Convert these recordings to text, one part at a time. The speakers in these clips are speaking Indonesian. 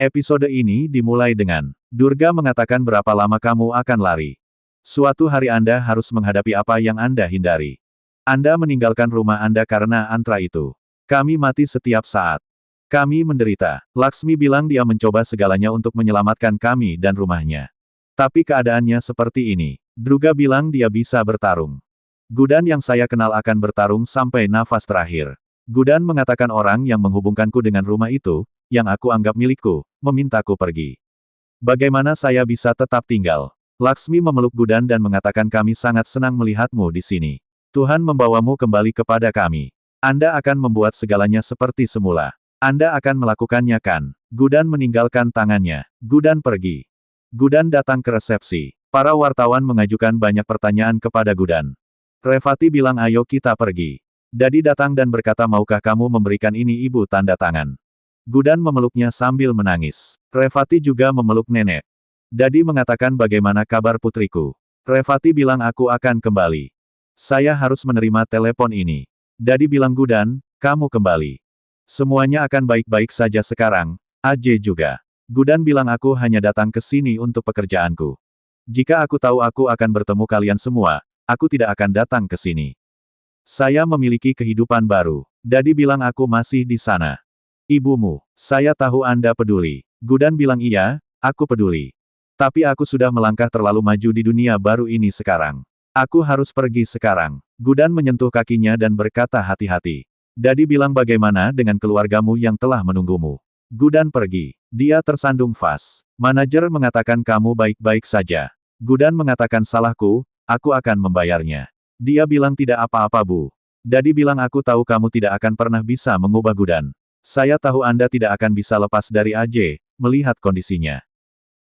Episode ini dimulai dengan, Durga mengatakan berapa lama kamu akan lari. Suatu hari Anda harus menghadapi apa yang Anda hindari. Anda meninggalkan rumah Anda karena antra itu. Kami mati setiap saat. Kami menderita. Laksmi bilang dia mencoba segalanya untuk menyelamatkan kami dan rumahnya. Tapi keadaannya seperti ini. Durga bilang dia bisa bertarung. Gudan yang saya kenal akan bertarung sampai nafas terakhir. Gudan mengatakan orang yang menghubungkanku dengan rumah itu, yang aku anggap milikku, memintaku pergi. Bagaimana saya bisa tetap tinggal? Laksmi memeluk Gudan dan mengatakan kami sangat senang melihatmu di sini. Tuhan membawamu kembali kepada kami. Anda akan membuat segalanya seperti semula. Anda akan melakukannya kan? Gudan meninggalkan tangannya. Gudan pergi. Gudan datang ke resepsi. Para wartawan mengajukan banyak pertanyaan kepada Gudan. Revati bilang ayo kita pergi. Dadi datang dan berkata maukah kamu memberikan ini ibu tanda tangan. Gudan memeluknya sambil menangis. Revati juga memeluk nenek. Dadi mengatakan bagaimana kabar putriku. Revati bilang aku akan kembali. Saya harus menerima telepon ini. Dadi bilang Gudan, kamu kembali. Semuanya akan baik-baik saja sekarang, Aje juga. Gudan bilang aku hanya datang ke sini untuk pekerjaanku. Jika aku tahu aku akan bertemu kalian semua, aku tidak akan datang ke sini. Saya memiliki kehidupan baru. Dadi bilang aku masih di sana. Ibumu, saya tahu Anda peduli. Gudan bilang iya, aku peduli. Tapi aku sudah melangkah terlalu maju di dunia baru ini sekarang. Aku harus pergi sekarang. Gudan menyentuh kakinya dan berkata hati-hati. Dadi bilang bagaimana dengan keluargamu yang telah menunggumu. Gudan pergi. Dia tersandung vas. Manajer mengatakan kamu baik-baik saja. Gudan mengatakan salahku, aku akan membayarnya. Dia bilang tidak apa-apa Bu. Dadi bilang aku tahu kamu tidak akan pernah bisa mengubah Gudan. Saya tahu Anda tidak akan bisa lepas dari Aje, melihat kondisinya.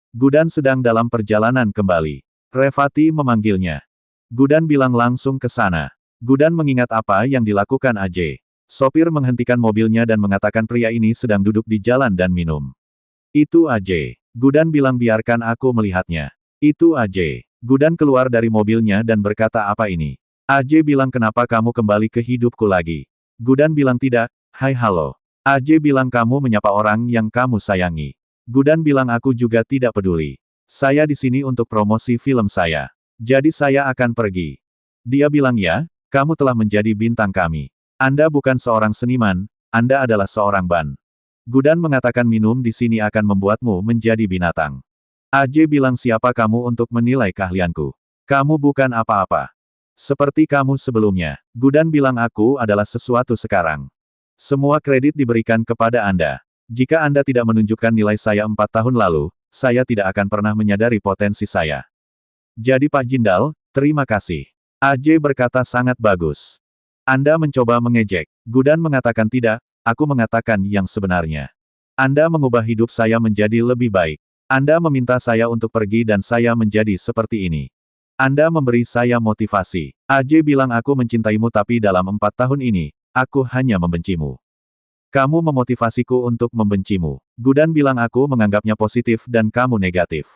Gudan sedang dalam perjalanan kembali. Revati memanggilnya. Gudan bilang langsung ke sana. Gudan mengingat apa yang dilakukan Aje. Sopir menghentikan mobilnya dan mengatakan pria ini sedang duduk di jalan dan minum. Itu Aje. Gudan bilang biarkan aku melihatnya. Itu Aje. Gudan keluar dari mobilnya dan berkata apa ini? Aje bilang kenapa kamu kembali ke hidupku lagi? Gudan bilang tidak, hai halo. Aje bilang kamu menyapa orang yang kamu sayangi. Gudan bilang aku juga tidak peduli. Saya di sini untuk promosi film saya. Jadi saya akan pergi. Dia bilang ya, kamu telah menjadi bintang kami. Anda bukan seorang seniman, Anda adalah seorang ban. Gudan mengatakan minum di sini akan membuatmu menjadi binatang. Aje bilang siapa kamu untuk menilai keahlianku? Kamu bukan apa-apa. Seperti kamu sebelumnya. Gudan bilang aku adalah sesuatu sekarang. Semua kredit diberikan kepada Anda. Jika Anda tidak menunjukkan nilai saya 4 tahun lalu, saya tidak akan pernah menyadari potensi saya. Jadi Pak Jindal, terima kasih. Aje berkata sangat bagus. Anda mencoba mengejek. Gudan mengatakan tidak, aku mengatakan yang sebenarnya. Anda mengubah hidup saya menjadi lebih baik. Anda meminta saya untuk pergi dan saya menjadi seperti ini. Anda memberi saya motivasi. Aje bilang aku mencintaimu tapi dalam 4 tahun ini, aku hanya membencimu. Kamu memotivasiku untuk membencimu. Gudan bilang aku menganggapnya positif dan kamu negatif.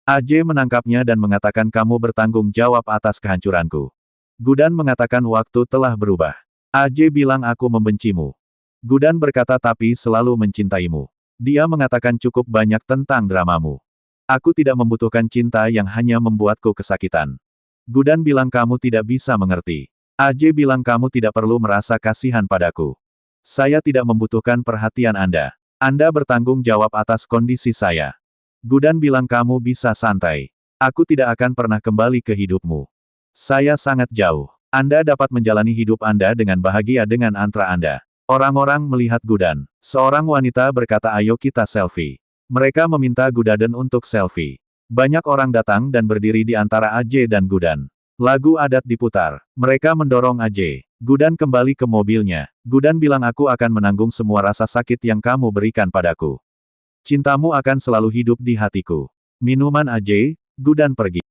Aje menangkapnya dan mengatakan kamu bertanggung jawab atas kehancuranku. Gudan mengatakan waktu telah berubah. Aje bilang aku membencimu. Gudan berkata tapi selalu mencintaimu. Dia mengatakan cukup banyak tentang dramamu. Aku tidak membutuhkan cinta yang hanya membuatku kesakitan. Gudan bilang kamu tidak bisa mengerti. Aje bilang kamu tidak perlu merasa kasihan padaku. Saya tidak membutuhkan perhatian Anda. Anda bertanggung jawab atas kondisi saya. Gudan bilang kamu bisa santai. Aku tidak akan pernah kembali ke hidupmu. Saya sangat jauh. Anda dapat menjalani hidup Anda dengan bahagia dengan antra Anda. Orang-orang melihat Gudan. Seorang wanita berkata ayo kita selfie. Mereka meminta Gudan untuk selfie. Banyak orang datang dan berdiri di antara Aje dan Gudan. Lagu adat diputar. Mereka mendorong Aje. Gudan kembali ke mobilnya. Gudan bilang aku akan menanggung semua rasa sakit yang kamu berikan padaku. Cintamu akan selalu hidup di hatiku. Minuman Aje, Gudan pergi.